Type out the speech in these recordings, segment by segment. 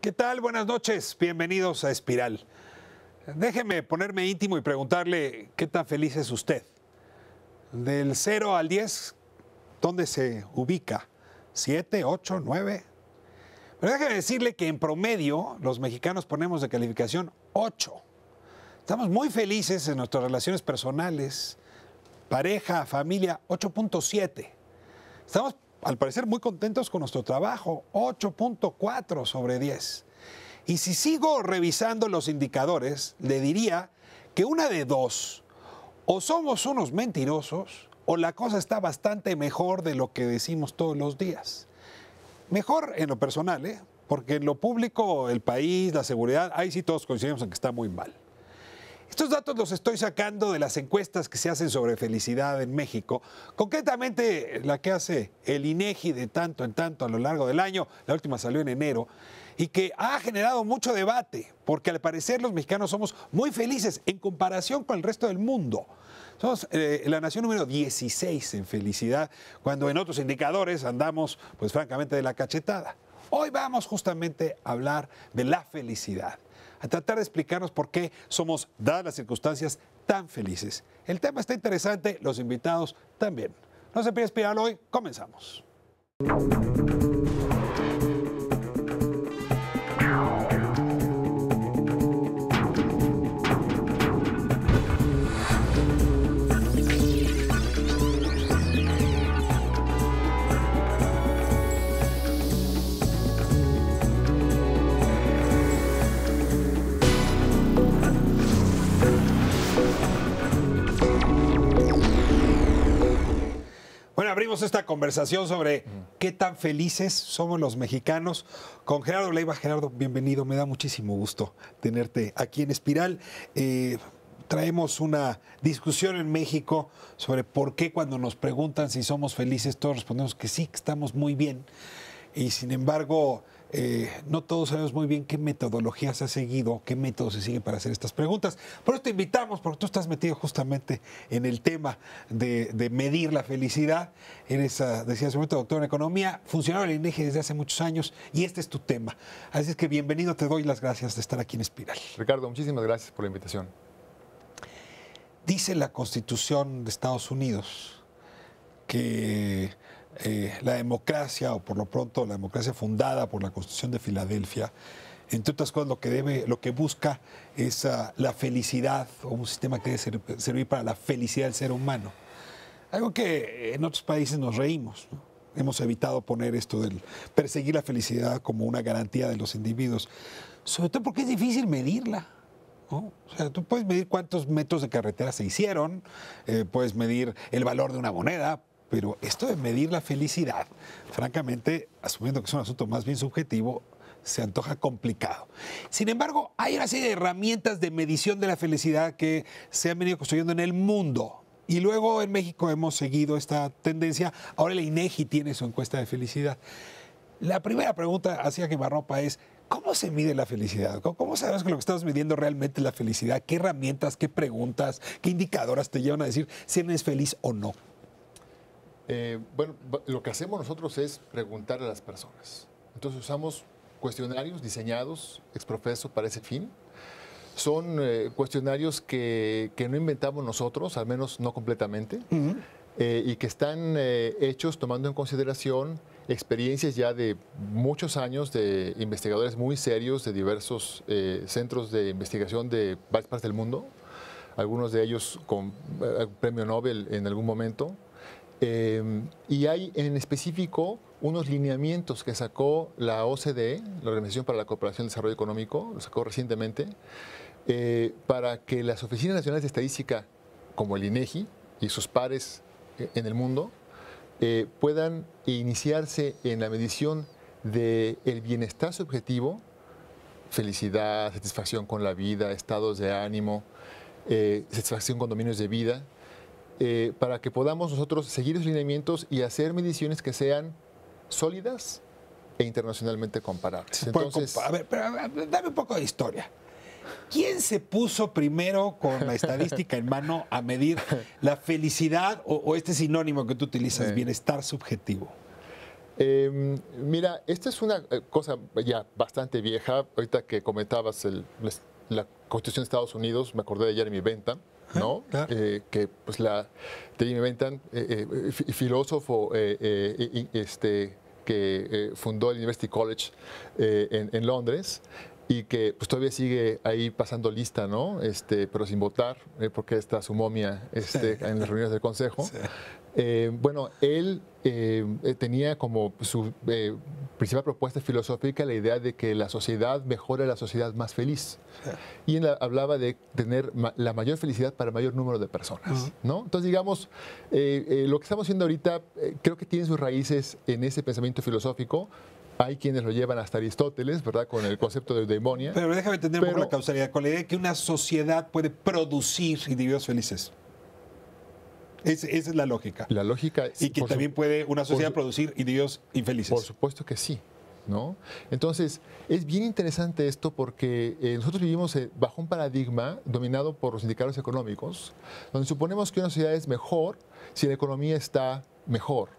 ¿Qué tal? Buenas noches. Bienvenidos a Espiral. Déjeme ponerme íntimo y preguntarle qué tan feliz es usted. Del 0 al 10, ¿dónde se ubica? ¿7, 8, 9? Pero déjeme decirle que en promedio los mexicanos ponemos de calificación 8. Estamos muy felices en nuestras relaciones personales, pareja, familia, 8.7. Estamos al parecer muy contentos con nuestro trabajo, 8.4 sobre 10. Y si sigo revisando los indicadores, le diría que una de dos, o somos unos mentirosos, o la cosa está bastante mejor de lo que decimos todos los días. Mejor en lo personal, porque en lo público, el país, la seguridad, ahí sí todos coincidimos en que está muy mal. Estos datos los estoy sacando de las encuestas que se hacen sobre felicidad en México, concretamente la que hace el INEGI de tanto en tanto a lo largo del año, la última salió en enero, y que ha generado mucho debate, porque al parecer los mexicanos somos muy felices en comparación con el resto del mundo. Somos la nación número 16 en felicidad, cuando en otros indicadores andamos, pues francamente, de la cachetada. Hoy vamos justamente a hablar de la felicidad, a tratar de explicarnos por qué somos, dadas las circunstancias, tan felices. El tema está interesante, los invitados también. No se pierda Espiral hoy, comenzamos. Bueno, abrimos esta conversación sobre qué tan felices somos los mexicanos con Gerardo Leiva. Gerardo, bienvenido, me da muchísimo gusto tenerte aquí en Espiral. Traemos una discusión en México sobre por qué cuando nos preguntan si somos felices, todos respondemos que sí, que estamos muy bien. Y sin embargo, no todos sabemos muy bien qué metodología se ha seguido, qué método se sigue para hacer estas preguntas. Por eso te invitamos, porque tú estás metido justamente en el tema de medir la felicidad. Eres, decía hace un momento, doctor en economía, funcionario del INEGI desde hace muchos años, y este es tu tema. Así es que bienvenido, te doy las gracias de estar aquí en Espiral. Ricardo, muchísimas gracias por la invitación. Dice la Constitución de Estados Unidos que la democracia, o por lo pronto la democracia fundada por la Constitución de Filadelfia, entre otras cosas lo que busca es la felicidad, o un sistema que debe servir para la felicidad del ser humano. Algo que en otros países nos reímos, ¿no? Hemos evitado poner esto del perseguir la felicidad como una garantía de los individuos, sobre todo porque es difícil medirla, ¿no? O sea, tú puedes medir cuántos metros de carretera se hicieron, puedes medir el valor de una moneda, pero esto de medir la felicidad, francamente, asumiendo que es un asunto más bien subjetivo, se antoja complicado. Sin embargo, hay una serie de herramientas de medición de la felicidad que se han venido construyendo en el mundo. Y luego en México hemos seguido esta tendencia. Ahora el INEGI tiene su encuesta de felicidad. La primera pregunta hacia quemarropa es, ¿cómo se mide la felicidad? ¿Cómo sabes que lo que estamos midiendo realmente es la felicidad? ¿Qué herramientas, qué preguntas, qué indicadoras te llevan a decir si eres feliz o no? Bueno, lo que hacemos nosotros es preguntar a las personas. Entonces usamos cuestionarios diseñados ex professo para ese fin. Son cuestionarios que no inventamos nosotros, al menos no completamente, y que están hechos tomando en consideración experiencias ya de muchos años de investigadores muy serios de diversos centros de investigación de varias partes del mundo, algunos de ellos con premio Nobel en algún momento. Y hay en específico unos lineamientos que sacó la OCDE, la Organización para la Cooperación y el Desarrollo Económico, lo sacó recientemente, para que las oficinas nacionales de estadística, como el INEGI y sus pares en el mundo, puedan iniciarse en la medición del bienestar subjetivo, felicidad, satisfacción con la vida, estados de ánimo, satisfacción con dominios de vida, para que podamos nosotros seguir esos lineamientos y hacer mediciones que sean sólidas e internacionalmente comparables. Entonces, a ver, dame un poco de historia. ¿Quién se puso primero con la estadística en mano a medir la felicidad o este sinónimo que tú utilizas, bienestar subjetivo? Mira, esta es una cosa ya bastante vieja. Ahorita que comentabas la Constitución de Estados Unidos, me acordé de Jeremy Bentham, ¿no? Claro. Que pues de Jeremy Bentham, filósofo que fundó el University College en Londres y que pues todavía sigue ahí pasando lista, ¿no? Pero sin votar, porque está su momia en las reuniones del Consejo. Sí. Bueno, él tenía como su principal propuesta filosófica la idea de que la sociedad mejora la sociedad más feliz. Y él hablaba de tener la mayor felicidad para el mayor número de personas, ¿no? Entonces, digamos, lo que estamos haciendo ahorita creo que tiene sus raíces en ese pensamiento filosófico. Hay quienes lo llevan hasta Aristóteles, ¿verdad? Con el concepto de eudemonia. Pero déjame entender un poco la causalidad, con la idea de que una sociedad puede producir individuos felices. Esa es la lógica. La lógica es, y que también puede una sociedad producir individuos infelices. Por supuesto que sí, ¿no? Entonces, es bien interesante esto porque nosotros vivimos bajo un paradigma dominado por los indicadores económicos, donde suponemos que una sociedad es mejor si la economía está mejor.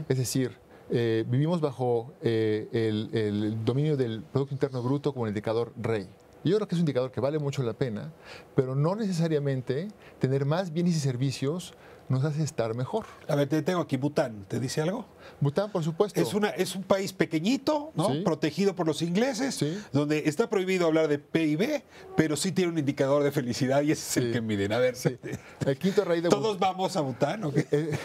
Es decir, vivimos bajo el dominio del Producto Interno Bruto como el indicador rey. Yo creo que es un indicador que vale mucho la pena, pero no necesariamente tener más bienes y servicios nos hace estar mejor. A ver, te tengo aquí Bután, ¿te dice algo? Bután, por supuesto. Es un país pequeñito, ¿no? Sí. Protegido por los ingleses, Sí. donde está prohibido hablar de PIB, pero sí tiene un indicador de felicidad y ese es el Sí. que miden. A ver, Sí. El quinto rey de ¿todos vamos a Bután o qué?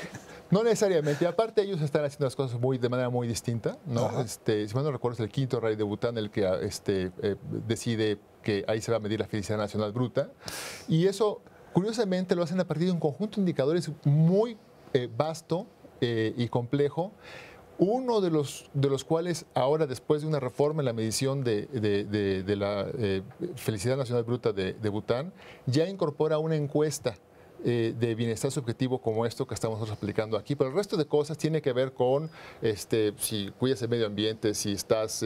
No necesariamente. Aparte, ellos están haciendo las cosas de manera muy distinta, ¿no? Si mal no recuerdo, es el quinto rey de Bután el que decide que ahí se va a medir la felicidad nacional bruta. Y eso, curiosamente, lo hacen a partir de un conjunto de indicadores muy vasto y complejo. Uno de los cuales ahora, después de una reforma en la medición de la felicidad nacional bruta de Bután, ya incorpora una encuesta de bienestar subjetivo como esto que estamos nosotros aplicando aquí. Pero el resto de cosas tiene que ver con si cuidas el medio ambiente, si estás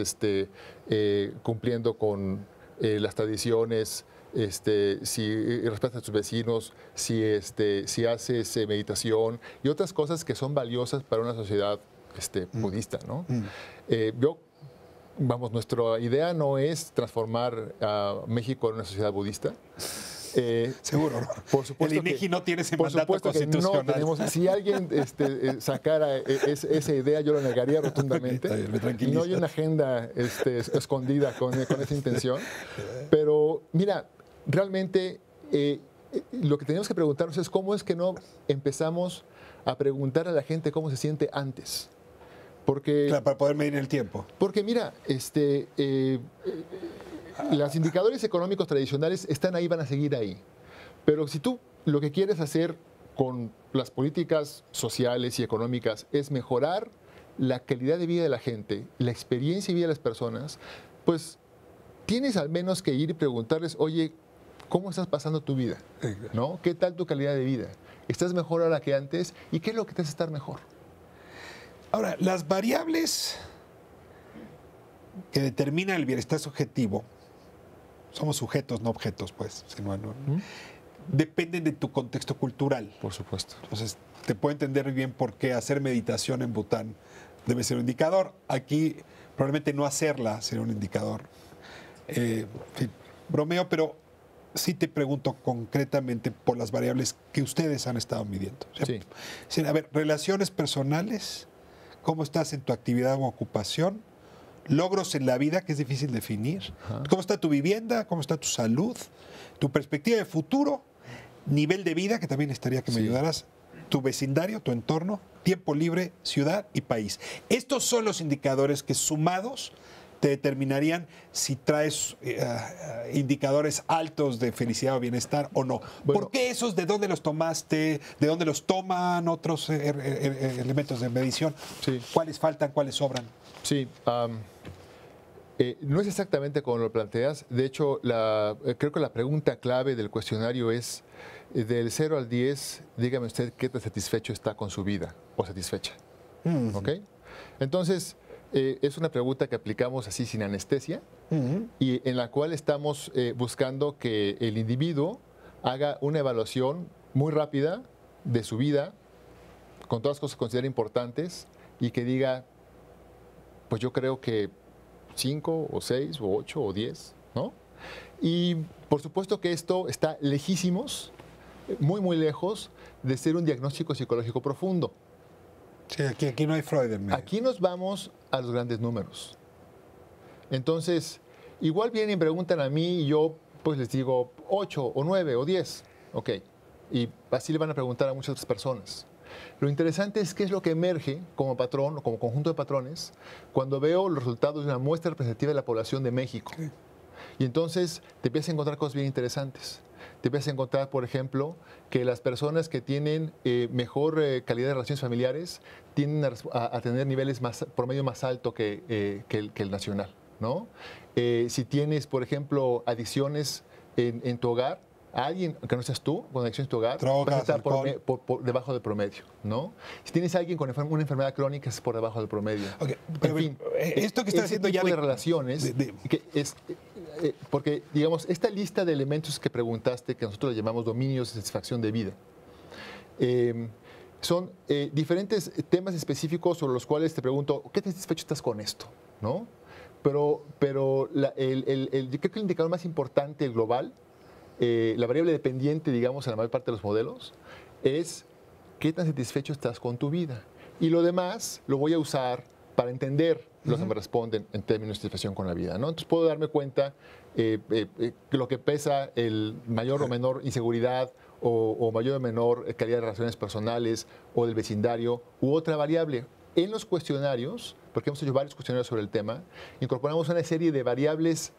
cumpliendo con las tradiciones, si respetas a tus vecinos, si haces meditación y otras cosas que son valiosas para una sociedad budista, ¿no? Nuestra idea no es transformar a México en una sociedad budista. Seguro, ¿no? Por supuesto el INEGI no tiene ese por mandato supuesto que constitucional. no tenemos. Si alguien sacara esa idea, yo lo negaría rotundamente. Está bien, me Y tranquiliza. no hay una agenda escondida con esa intención. Pero mira, realmente lo que tenemos que preguntarnos es cómo es que no empezamos a preguntar a la gente cómo se siente antes. Porque, Claro, para poder medir el tiempo. porque mira, los indicadores económicos tradicionales están ahí, van a seguir ahí. Pero si tú lo que quieres hacer con las políticas sociales y económicas es mejorar la calidad de vida de la gente, la experiencia y vida de las personas, pues tienes al menos que ir y preguntarles, oye, ¿cómo estás pasando tu vida? ¿No? ¿Qué tal tu calidad de vida? ¿Estás mejor ahora que antes? ¿Y qué es lo que te hace estar mejor? Ahora, las variables que determinan el bienestar subjetivo, somos sujetos, no objetos, pues, dependen de tu contexto cultural. Por supuesto. Entonces, te puedo entender bien por qué hacer meditación en Bután debe ser un indicador. Aquí, probablemente no hacerla sería un indicador. Sí, bromeo, pero sí te pregunto concretamente por las variables que ustedes han estado midiendo. Sí. A ver, relaciones personales, cómo estás en tu actividad o ocupación, logros en la vida, que es difícil definir, cómo está tu vivienda, cómo está tu salud, tu perspectiva de futuro, nivel de vida, que también estaría que me ayudaras, tu vecindario, tu entorno, tiempo libre, ciudad y país. Estos son los indicadores que sumados te determinarían si traes indicadores altos de felicidad o bienestar o no. Bueno, ¿por qué esos? ¿De dónde los tomaste? ¿De dónde los toman otros elementos de medición? Sí. ¿Cuáles faltan? ¿Cuáles sobran? Sí, no es exactamente como lo planteas. De hecho, creo que la pregunta clave del cuestionario es, del 0 al 10, dígame usted qué tan satisfecho está con su vida o satisfecha. ¿Ok? Entonces, es una pregunta que aplicamos así sin anestesia y en la cual estamos buscando que el individuo haga una evaluación muy rápida de su vida, con todas las cosas que considera importantes y que diga, pues yo creo que 5 o 6 o 8 o 10, ¿no? Y por supuesto que esto está lejísimos, muy, muy lejos de ser un diagnóstico psicológico profundo. Sí, aquí no hay Freud en medio. Aquí nos vamos a los grandes números. Entonces, igual vienen y preguntan a mí y yo pues les digo 8 o 9 o 10. Ok. Y así le van a preguntar a muchas otras personas. Lo interesante es qué es lo que emerge como patrón o como conjunto de patrones cuando veo los resultados de una muestra representativa de la población de México. Sí. Y entonces te empiezas a encontrar cosas bien interesantes. Te empiezas a encontrar, por ejemplo, que las personas que tienen mejor calidad de relaciones familiares tienden a tener niveles promedio más alto que el nacional, ¿no? Si tienes, por ejemplo, adicciones en tu hogar, alguien, aunque no seas tú, con adicciones en tu hogar, drogas, vas a estar alcohol. por debajo del promedio, ¿no? Si tienes a alguien con una enfermedad crónica, es por debajo del promedio. Okay, pero en fin, esto que está ese haciendo tipo ya de relaciones, que es, porque, digamos, esta lista de elementos que preguntaste, que nosotros le llamamos dominios de satisfacción de vida, son diferentes temas específicos sobre los cuales te pregunto, ¿qué tan satisfecho estás con esto? ¿No? Pero yo creo que el indicador más importante, el global, la variable dependiente, digamos, en la mayor parte de los modelos, es qué tan satisfecho estás con tu vida. Y lo demás lo voy a usar para entender los que me responden en términos de satisfacción con la vida, ¿no? Entonces puedo darme cuenta lo que pesa el mayor o menor inseguridad o mayor o menor calidad de relaciones personales o del vecindario u otra variable. En los cuestionarios, porque hemos hecho varios cuestionarios sobre el tema, incorporamos una serie de variables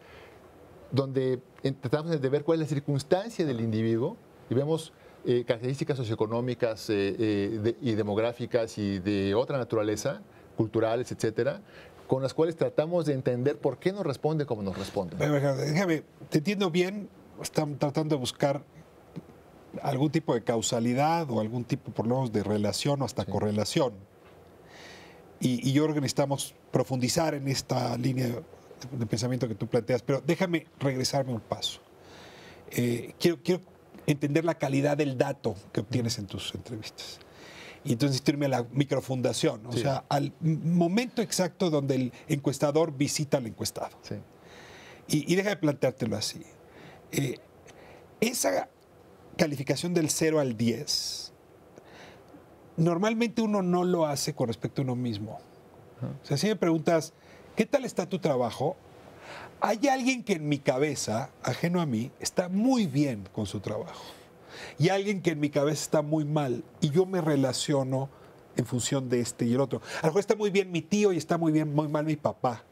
donde tratamos de ver cuál es la circunstancia del individuo y vemos características socioeconómicas y demográficas y de otra naturaleza, culturales, etcétera, con las cuales tratamos de entender por qué nos responde como nos responde. Déjame, te entiendo bien, están tratando de buscar algún tipo de causalidad o algún tipo, por lo menos, de relación o hasta correlación. Y yo creo que necesitamos profundizar en esta línea de pensamiento que tú planteas, pero déjame regresarme un paso. Quiero entender la calidad del dato que obtienes en tus entrevistas. Y entonces irme a la microfundación, o sea, al momento exacto donde el encuestador visita al encuestado. Sí. Y deja de planteártelo así. Esa calificación del 0 al 10, normalmente uno no lo hace con respecto a uno mismo. O sea, si me preguntas, ¿qué tal está tu trabajo? Hay alguien que en mi cabeza, ajeno a mí, está muy bien con su trabajo. Y alguien que en mi cabeza está muy mal. Y yo me relaciono en función de este y el otro. A lo mejor está muy bien mi tío y está muy mal mi papá,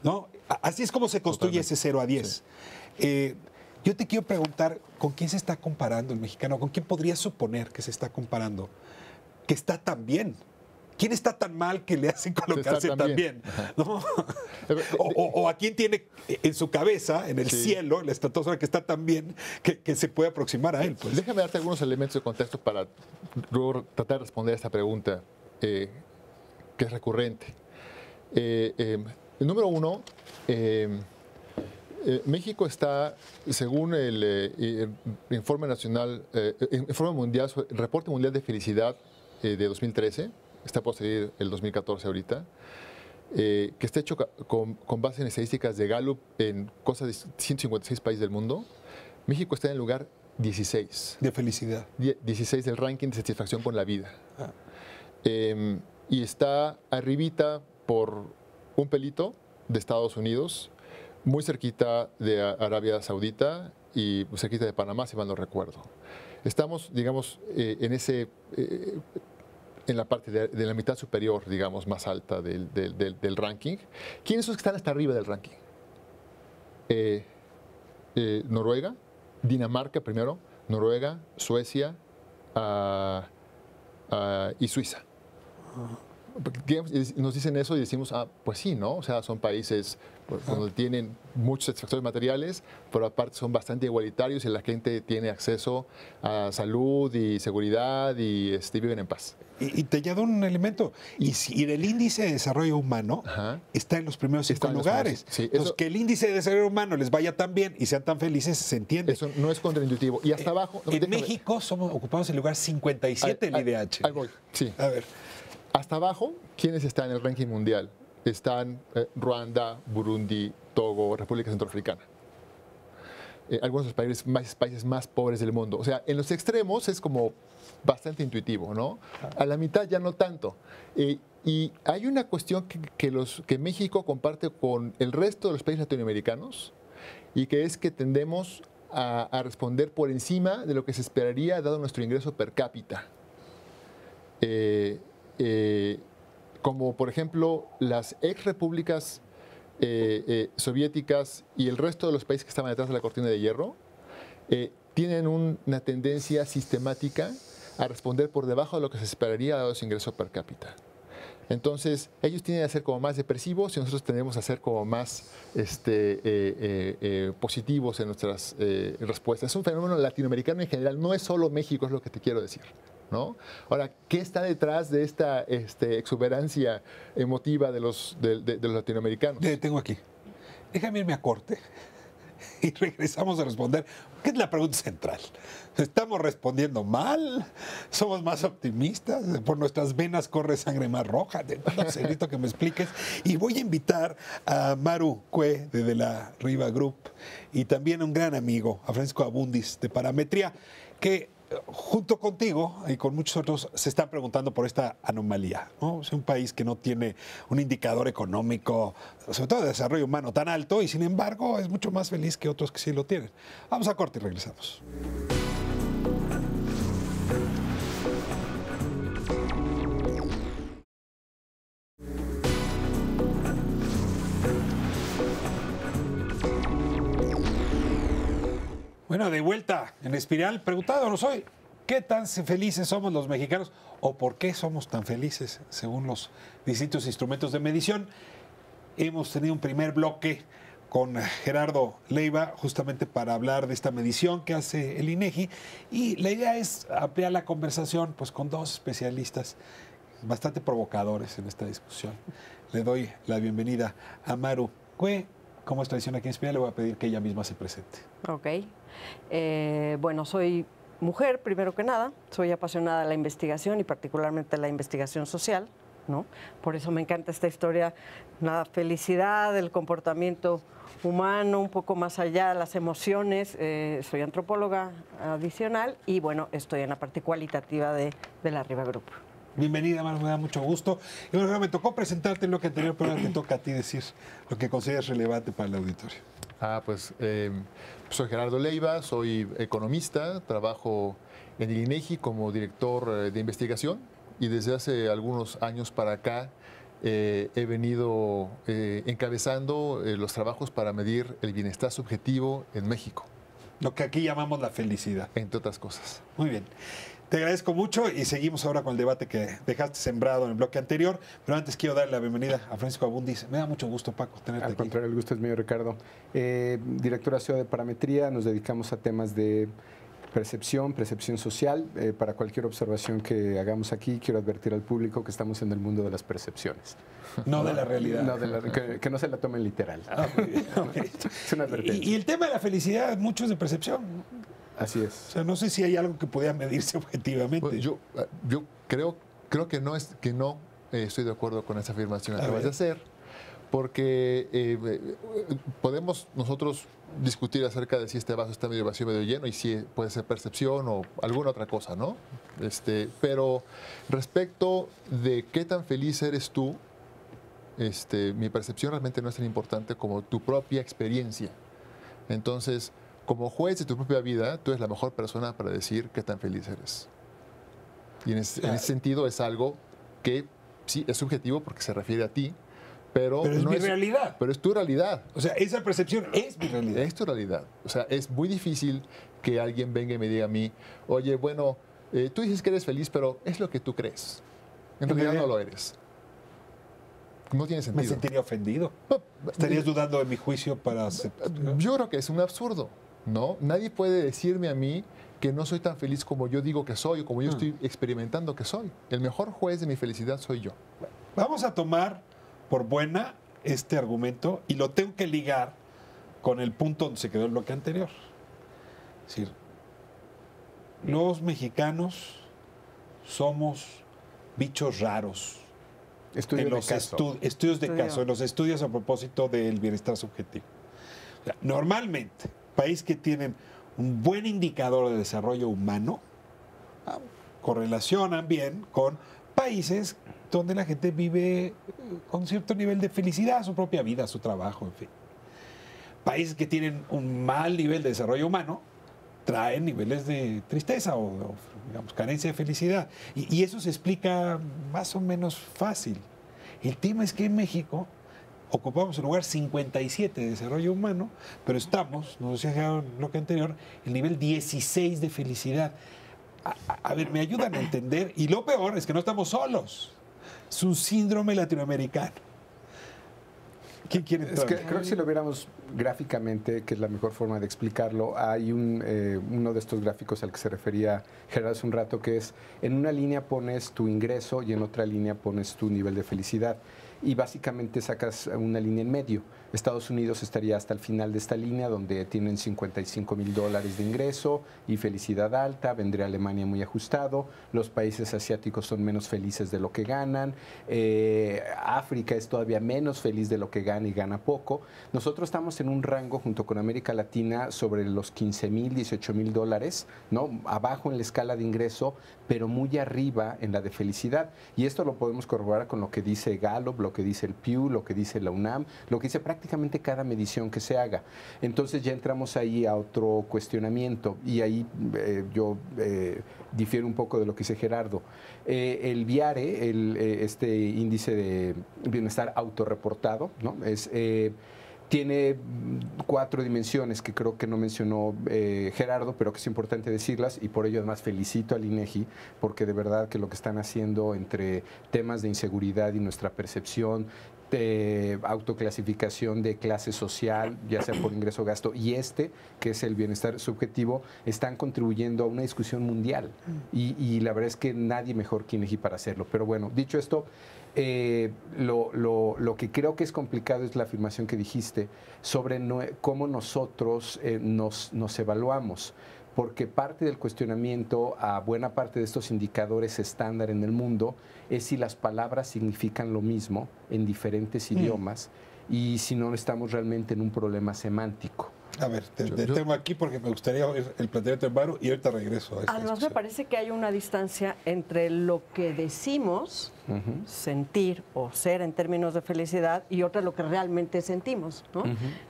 ¿no? Así es como se construye ese 0 a 10. Sí. Yo te quiero preguntar, ¿con quién se está comparando el mexicano? ¿Con quién podría suponer que se está comparando? Que está tan bien. ¿Quién está tan mal que le hacen colocarse tan bien? ¿No? O a quién tiene en su cabeza, en el cielo, en la estratosfera, que está tan bien que se puede aproximar a él. Pues. Déjame darte algunos elementos de contexto para luego tratar de responder a esta pregunta que es recurrente. El número uno, México está, según el informe nacional, informe mundial, el reporte mundial de felicidad de 2013, está por salir el 2014 ahorita, que está hecho con base en estadísticas de Gallup en cosas de 156 países del mundo. México está en el lugar 16. De felicidad. 16 del ranking de satisfacción con la vida. Y está arribita por un pelito de Estados Unidos, muy cerquita de Arabia Saudita y muy cerquita de Panamá, si mal no recuerdo. Estamos, digamos, en la parte de la mitad superior, digamos, más alta del ranking. ¿Quiénes son los que están hasta arriba del ranking? Noruega, Dinamarca primero, Noruega, Suecia y Suiza. Nos dicen eso y decimos, pues sí, ¿no? O sea, son países donde tienen muchos satisfactores materiales, pero aparte son bastante igualitarios y la gente tiene acceso a salud y seguridad y viven en paz. Y te añado un elemento. Y el índice de desarrollo humano está en los primeros 5 lugares. Sí, entonces, que el índice de desarrollo humano les vaya tan bien y sean tan felices, se entiende. Eso no es contraintuitivo. Y hasta abajo... En México ocupamos el lugar 57 del IDH. Ahí voy, sí. A ver. Hasta abajo, ¿quiénes están en el ranking mundial? están Ruanda, Burundi, Togo, República Centroafricana. Algunos de los países más pobres del mundo. O sea, en los extremos es como bastante intuitivo, ¿no? A la mitad ya no tanto. Y hay una cuestión que México comparte con el resto de los países latinoamericanos y que es que tendemos a responder por encima de lo que se esperaría dado nuestro ingreso per cápita. Como por ejemplo las ex repúblicas soviéticas y el resto de los países que estaban detrás de la cortina de hierro tienen una tendencia sistemática a responder por debajo de lo que se esperaría dado su ingreso per cápita. Entonces, ellos tienden a ser como más depresivos y nosotros tendemos a ser como más positivos en nuestras respuestas. Es un fenómeno latinoamericano en general, no es solo México, es lo que te quiero decir, ¿no? Ahora, ¿qué está detrás de esta exuberancia emotiva de los latinoamericanos? Tengo aquí. Déjame irme a corte y regresamos a responder, ¿qué es la pregunta central? ¿Estamos respondiendo mal? ¿Somos más optimistas? ¿Por nuestras venas corre sangre más roja? Necesito que me expliques. Y voy a invitar a Maru Cue, de la Riva Group, y también a un gran amigo, a Francisco Abundis, de Parametría, que junto contigo y con muchos otros se están preguntando por esta anomalía, ¿no? Es un país que no tiene un indicador económico, sobre todo de desarrollo humano, tan alto y sin embargo es mucho más feliz que otros que sí lo tienen. Vamos a corte y regresamos. Bueno, de vuelta en Espiral, preguntándonos hoy, ¿qué tan felices somos los mexicanos o por qué somos tan felices según los distintos instrumentos de medición? Hemos tenido un primer bloque con Gerardo Leiva justamente para hablar de esta medición que hace el INEGI y la idea es ampliar la conversación pues con dos especialistas bastante provocadores en esta discusión. Le doy la bienvenida a Maru Cue. Como es tradición aquí en Espiral, le voy a pedir que ella misma se presente. Ok. Bueno, soy mujer, primero que nada. Soy apasionada de la investigación y particularmente la investigación social, ¿no? Por eso me encanta esta historia, la felicidad, el comportamiento humano, un poco más allá, las emociones. Soy antropóloga adicional y, bueno, estoy en la parte cualitativa de la Riva Group. Bienvenida, Maru, me da mucho gusto. Y bueno, me tocó presentarte en lo que anterior, pero ahora te toca a ti decir lo que consideras relevante para el auditorio. Pues soy Gerardo Leiva, soy economista, trabajo en el INEGI como director de investigación y desde hace algunos años para acá he venido encabezando los trabajos para medir el bienestar subjetivo en México. Lo que aquí llamamos la felicidad. Entre otras cosas. Muy bien. Te agradezco mucho y seguimos ahora con el debate que dejaste sembrado en el bloque anterior. Pero antes quiero darle la bienvenida a Francisco Abundis. Me da mucho gusto, Paco, tenerte aquí. Al contrario, el gusto es mío, Ricardo. Directora Ciudad de Parametría, nos dedicamos a temas de percepción social. Para cualquier observación que hagamos aquí, quiero advertir al público que estamos en el mundo de las percepciones. No de la realidad. No que no se la tomen literal. Muy bien, okay. Es una advertencia. Y el tema de la felicidad, mucho es de percepción. Así es. O sea, no sé si hay algo que pudiera medirse objetivamente. Bueno, yo creo que no estoy de acuerdo con esa afirmación que acabas de hacer, porque podemos nosotros discutir acerca de si este vaso está medio vacío, medio lleno, y si puede ser percepción o alguna otra cosa, ¿no? Pero respecto de qué tan feliz eres tú, mi percepción realmente no es tan importante como tu propia experiencia. Entonces, como juez de tu propia vida, tú eres la mejor persona para decir qué tan feliz eres. Y en ese sentido es algo que sí es subjetivo porque se refiere a ti, pero es no mi realidad. Pero es tu realidad. O sea, esa percepción es mi realidad. Es tu realidad. O sea, es muy difícil que alguien venga y me diga a mí, oye, bueno, tú dices que eres feliz, pero es lo que tú crees. En realidad no lo eres. No tiene sentido. Me sentiría ofendido. ¿Estarías dudando de mi juicio para aceptar? Yo creo que es un absurdo, ¿no? Nadie puede decirme a mí que no soy tan feliz como yo digo que soy o como yo estoy experimentando que soy. El mejor juez de mi felicidad soy yo. Vamos a tomar por buena este argumento y lo tengo que ligar con el punto donde se quedó el bloque anterior. Es decir, los mexicanos somos bichos raros Estudio en de los caso. estudios de Estudio. caso, en los estudios a propósito del bienestar subjetivo. O sea, normalmente, países que tienen un buen indicador de desarrollo humano correlacionan bien con países donde la gente vive con cierto nivel de felicidad, su propia vida, su trabajo, en fin. Países que tienen un mal nivel de desarrollo humano traen niveles de tristeza o, digamos, carencia de felicidad. Y eso se explica más o menos fácil. El tema es que en México ocupamos el lugar 57 de desarrollo humano, pero estamos, nos decía en lo que anterior, el nivel 16 de felicidad. A ver, me ayudan a entender, y lo peor es que no estamos solos. Es un síndrome latinoamericano. ¿Quién quiere Es entrar? que creo que si lo viéramos gráficamente, que es la mejor forma de explicarlo, hay uno de estos gráficos al que se refería Gerardo hace un rato, que es en una línea pones tu ingreso y en otra línea pones tu nivel de felicidad. Y básicamente sacas una línea en medio. Estados Unidos estaría hasta el final de esta línea, donde tienen $55,000 de ingreso y felicidad alta. Vendría Alemania muy ajustado. Los países asiáticos son menos felices de lo que ganan. África es todavía menos feliz de lo que gana y gana poco. Nosotros estamos en un rango, junto con América Latina, sobre los $15,000, $18,000, ¿no? Abajo en la escala de ingreso, pero muy arriba en la de felicidad. Y esto lo podemos corroborar con lo que dice Gallup, lo que dice el Pew, lo que dice la UNAM, lo que dice prácticamente cada medición que se haga. Entonces ya entramos ahí a otro cuestionamiento y ahí yo difiero un poco de lo que dice Gerardo. El VIARE, este índice de bienestar autorreportado, ¿no? Tiene 4 dimensiones que creo que no mencionó Gerardo, pero que es importante decirlas, y por ello además felicito al INEGI, porque de verdad que lo que están haciendo entre temas de inseguridad y nuestra percepción, de autoclasificación de clase social, ya sea por ingreso o gasto, y que es el bienestar subjetivo, están contribuyendo a una discusión mundial. Y la verdad es que nadie mejor que INEGI para hacerlo. Pero bueno, dicho esto, lo que creo que es complicado es la afirmación que dijiste sobre cómo nosotros nos evaluamos, porque parte del cuestionamiento a buena parte de estos indicadores estándar en el mundo es si las palabras significan lo mismo en diferentes idiomas y si no estamos realmente en un problema semántico. A ver, te tengo aquí porque me gustaría oír el planteamiento de Maru y ahorita regreso a esta Además, me discusión. parece que hay una distancia entre lo que decimos, sentir o ser en términos de felicidad, y otra lo que realmente sentimos, ¿no?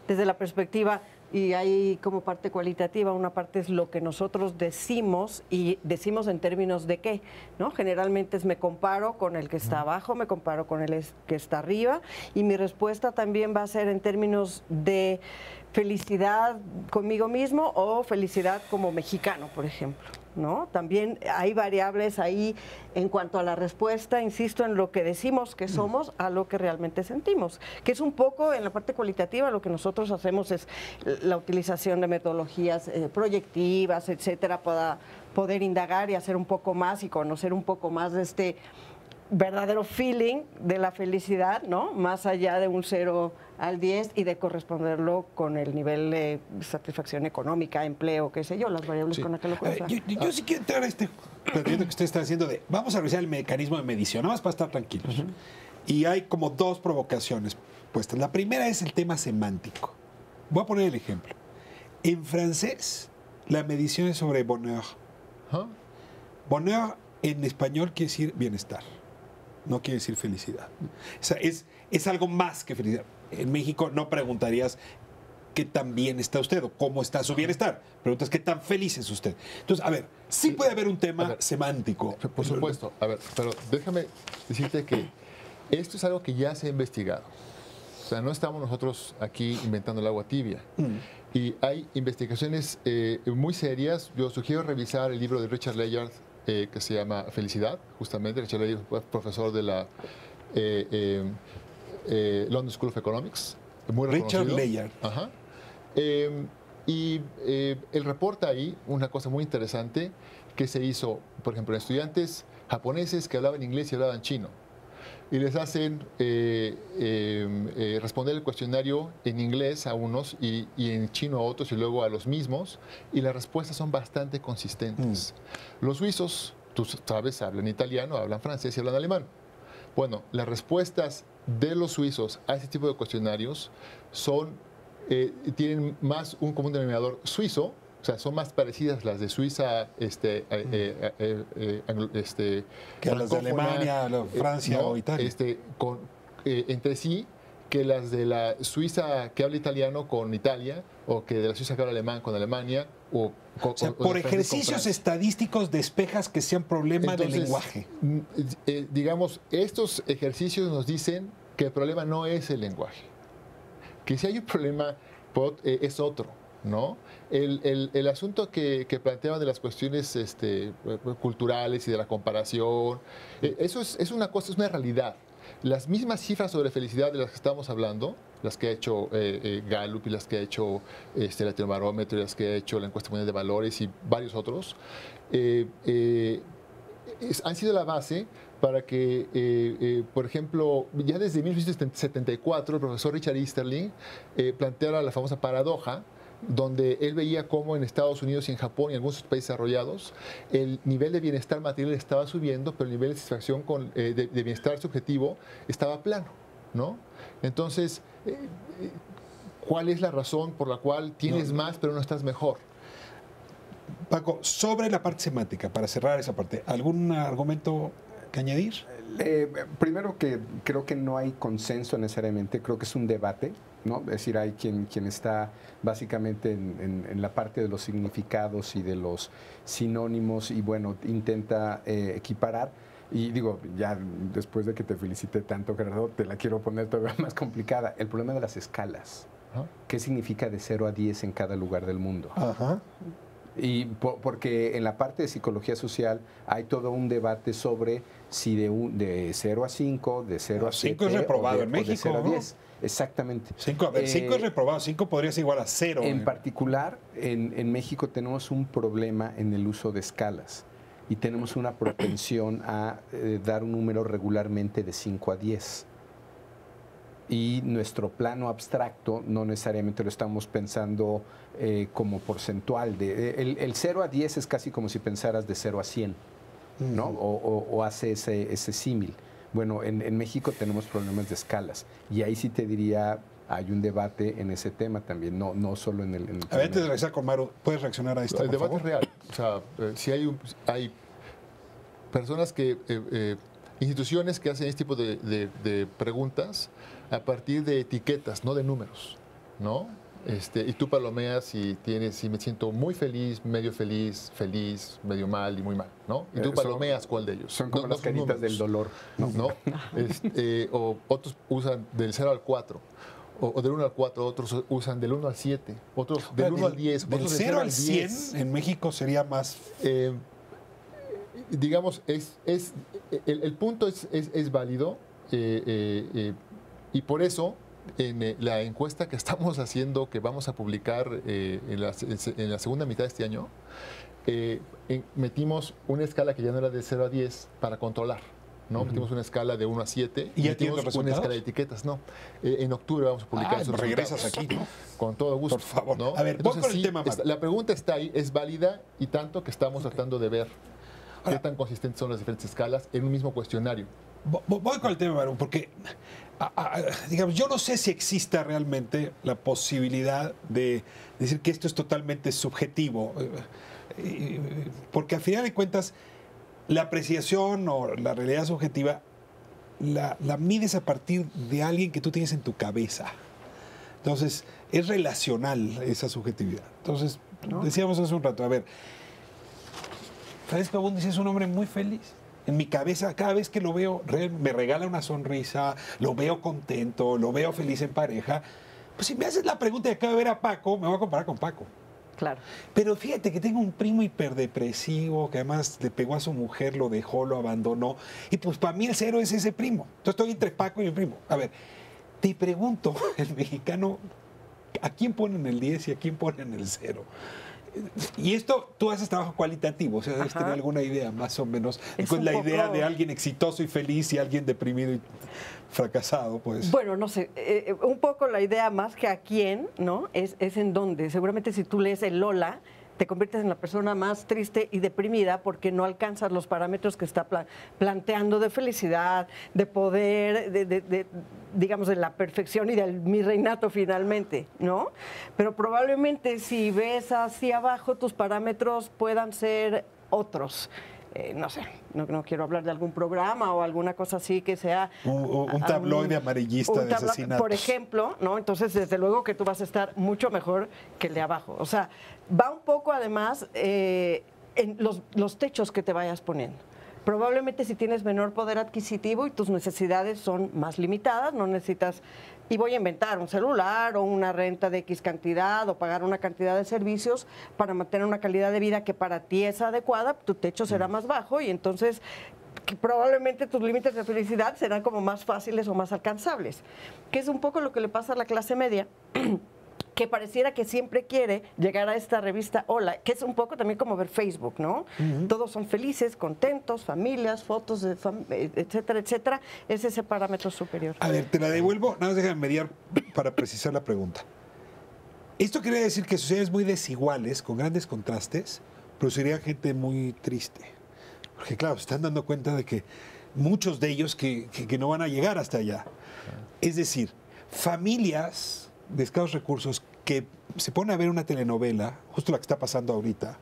Desde la perspectiva, y hay como parte cualitativa, una parte es lo que nosotros decimos, y decimos en términos de qué, ¿no? Generalmente es me comparo con el que está abajo, me comparo con el que está arriba, y mi respuesta también va a ser en términos de felicidad conmigo mismo o felicidad como mexicano, por ejemplo, ¿no? También hay variables ahí en cuanto a la respuesta, insisto, en lo que decimos que somos a lo que realmente sentimos, que es un poco en la parte cualitativa lo que nosotros hacemos es la utilización de metodologías proyectivas, etcétera, para poder indagar y hacer un poco más y conocer un poco más de este verdadero feeling de la felicidad, ¿no? Más allá de un 0 al 10 y de corresponderlo con el nivel de satisfacción económica, empleo, qué sé yo, las variables con las que lo puedes dar. Yo sí quiero entrar a este planteamiento que usted está haciendo de vamos a revisar el mecanismo de medición, nada más para estar tranquilos. Y hay como 2 provocaciones puestas. La primera es el tema semántico. Voy a poner el ejemplo. En francés, la medición es sobre bonheur. Bonheur en español quiere decir bienestar. No quiere decir felicidad. O sea, es algo más que felicidad. En México no preguntarías qué tan bien está usted o cómo está su bienestar. Preguntas qué tan feliz es usted. Entonces, a ver, sí puede haber un tema semántico. Por supuesto. A ver, pero déjame decirte que esto es algo que ya se ha investigado. O sea, no estamos nosotros aquí inventando el agua tibia. Y hay investigaciones muy serias. Yo sugiero revisar el libro de Richard Layard, que se llama Felicidad, justamente. Richard Layard es profesor de la London School of Economics, muy reconocido. Richard Layard. Ajá. Y él reporta ahí una cosa muy interesante que se hizo, por ejemplo, en estudiantes japoneses que hablaban inglés y hablaban chino. Y les hacen responder el cuestionario en inglés a unos y en chino a otros y luego a los mismos, y las respuestas son bastante consistentes. Los suizos, tú sabes, hablan italiano, hablan francés y hablan alemán. Bueno, las respuestas de los suizos a este tipo de cuestionarios tienen más un común denominador suizo, o sea, son más parecidas las de Suiza, que las de Alemania, Francia o Italia. Entre sí, que las de la Suiza que habla italiano con Italia, o que de la Suiza que habla alemán con Alemania, por ejercicios estadísticos despejas que sean problema del lenguaje. Digamos, estos ejercicios nos dicen que el problema no es el lenguaje, que si hay un problema es otro, ¿no? El asunto que planteaban de las cuestiones culturales y de la comparación, eso es una cosa, es una realidad. Las mismas cifras sobre felicidad de las que estamos hablando, las que ha hecho Gallup y las que ha hecho el Latinobarómetro y las que ha hecho la encuesta mundial de valores y varios otros, han sido la base para que, por ejemplo, ya desde 1974 el profesor Richard Easterling planteara la famosa paradoja, donde él veía cómo en Estados Unidos y en Japón y en algunos países desarrollados el nivel de bienestar material estaba subiendo, pero el nivel de satisfacción de bienestar subjetivo estaba plano, ¿no? Entonces, ¿cuál es la razón por la cual tienes más pero no estás mejor? Paco, sobre la parte semántica, para cerrar esa parte, ¿algún argumento que añadir? Primero, que creo que no hay consenso necesariamente, creo que es un debate, ¿no? Es decir, hay quien está básicamente en la parte de los significados y de los sinónimos y bueno, intenta equiparar. Y digo, ya después de que te felicité tanto, Gerardo, te la quiero poner todavía más complicada. El problema de las escalas. ¿Qué significa de 0 a 10 en cada lugar del mundo? Ajá. Y porque en la parte de psicología social hay todo un debate sobre si de 0 a 5, de 0 a 7 5 es reprobado en México, de 0 a 10. ¿no? Exactamente. 5 es reprobado, 5 podría ser igual a 0. En particular, en México tenemos un problema en el uso de escalas y tenemos una propensión a dar un número regularmente de 5 a 10. Y nuestro plano abstracto no necesariamente lo estamos pensando como porcentual. El 0 a 10 es casi como si pensaras de 0 a 100, ¿no? O hace ese símil. Bueno, en México tenemos problemas de escalas y ahí sí te diría, hay un debate en ese tema también, no solo en el a ver, antes de regresar con Maru, ¿puedes reaccionar a esto, El por debate favor? es real. O sea, si hay personas instituciones que hacen este tipo de preguntas a partir de etiquetas, no de números, ¿no? Y tú palomeas y me siento muy feliz, medio feliz, medio mal y muy mal, ¿no? Y tú palomeas cuál de ellos. Son como las caritas del dolor. ¿No? O otros usan del 0 al 4. O del 1 al 4, otros usan del 1 al 7, otros del 1 al 10. Del 0 al 100 en México sería más... digamos, el punto es válido y por eso en la encuesta que estamos haciendo, que vamos a publicar en la segunda mitad de este año, metimos una escala que ya no era de 0 a 10 para controlar. ¿No? Metimos una escala de 1 a 7 y ya tienes metimos una escala de etiquetas. No, en octubre vamos a publicar esos regresas resultados. Aquí, ¿no? Con todo gusto. Por favor. ¿no? A ver, voy con el tema. La pregunta está ahí, es válida y tanto que estamos tratando de ver qué tan consistentes son las diferentes escalas en un mismo cuestionario. Voy con el tema, Maru, porque digamos, yo no sé si exista realmente la posibilidad de decir que esto es totalmente subjetivo, porque al final de cuentas la apreciación o la realidad subjetiva la mides a partir de alguien que tú tienes en tu cabeza. Entonces, es relacional esa subjetividad. Entonces, decíamos hace un rato, a ver, Francisco Abundis es un hombre muy feliz. En mi cabeza, cada vez que lo veo, me regala una sonrisa, lo veo contento, lo veo feliz en pareja. Pues si me haces la pregunta de acá de ver a Paco, me voy a comparar con Paco. Claro. Pero fíjate que tengo un primo hiperdepresivo que además le pegó a su mujer, lo dejó, lo abandonó. Y pues para mí el 0 es ese primo. Entonces estoy entre Paco y mi primo. A ver, te pregunto, el mexicano, ¿a quién ponen el 10 y a quién ponen el 0? Y esto, tú haces trabajo cualitativo, o sea, debes tener alguna idea más o menos. Con la idea de alguien exitoso y feliz y alguien deprimido y fracasado, pues. Bueno, no sé, un poco la idea más que a quién, ¿no? Es en dónde. Seguramente si tú lees el Lola, te conviertes en la persona más triste y deprimida porque no alcanzas los parámetros que está planteando de felicidad, de poder, digamos, de la perfección y del mi reinato finalmente, ¿no? Pero probablemente si ves hacia abajo, tus parámetros puedan ser otros. No sé, no quiero hablar de algún programa o alguna cosa así que sea... Un tabloide amarillista de asesinatos. Por ejemplo, ¿no? Entonces, desde luego que tú vas a estar mucho mejor que el de abajo. O sea, va un poco además en los techos que te vayas poniendo. Probablemente si tienes menor poder adquisitivo y tus necesidades son más limitadas, no necesitas, y voy a inventar, un celular o una renta de X cantidad o pagar una cantidad de servicios para mantener una calidad de vida que para ti es adecuada, tu techo será más bajo y entonces que probablemente tus límites de felicidad serán como más fáciles o más alcanzables, que es un poco lo que le pasa a la clase media, que pareciera que siempre quiere llegar a esta revista Hola, que es un poco también como ver Facebook, ¿no? Todos son felices, contentos, familias, fotos, etcétera, etcétera. Es ese parámetro superior. A ver, te la devuelvo, nada más déjame mediar para precisar la pregunta. Esto quiere decir que sociedades muy desiguales, con grandes contrastes, producirían gente muy triste. Porque claro, se están dando cuenta de que muchos de ellos que no van a llegar hasta allá. Es decir, familias de escasos recursos que se ponen a ver una telenovela, justo la que está pasando ahorita,